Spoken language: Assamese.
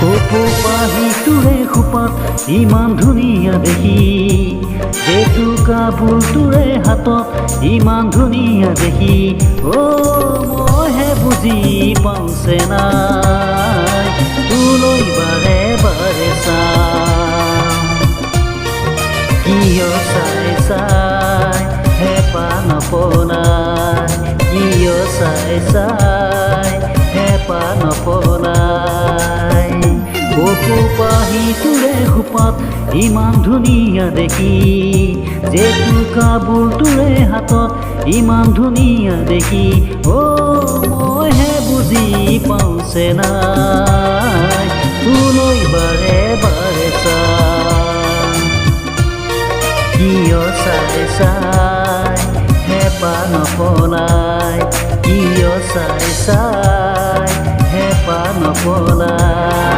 কপৌ পাহিটোৰে খোপাত ইমান ধুনীয়া দেখি, জেতুকা ফুলটোৰে হাতত ইমান ধুনীয়া দেখি, মইহে বুজি পাওঁছে নাই তোলৈ বাৰে বাৰে চাওঁ। কিয় চাই চাই হেঁপাহ নপলাই, কিয় চাই চাই হেঁপাহ নপলাই। কপৌ পাহিটোৰে খোপাত ইমান ধুনীয়া দেখি, জেতুকা ফুলটোৰে হাতত ইমান ধুনীয়া দেখি, মইহে বুজি পাওঁছে নাই তোলৈ বাৰে বাৰে চাওঁ। কিয় চাই চাই হেঁপাহ নপলাই, কিয় চাই চাই হেঁপাহ নপলাই।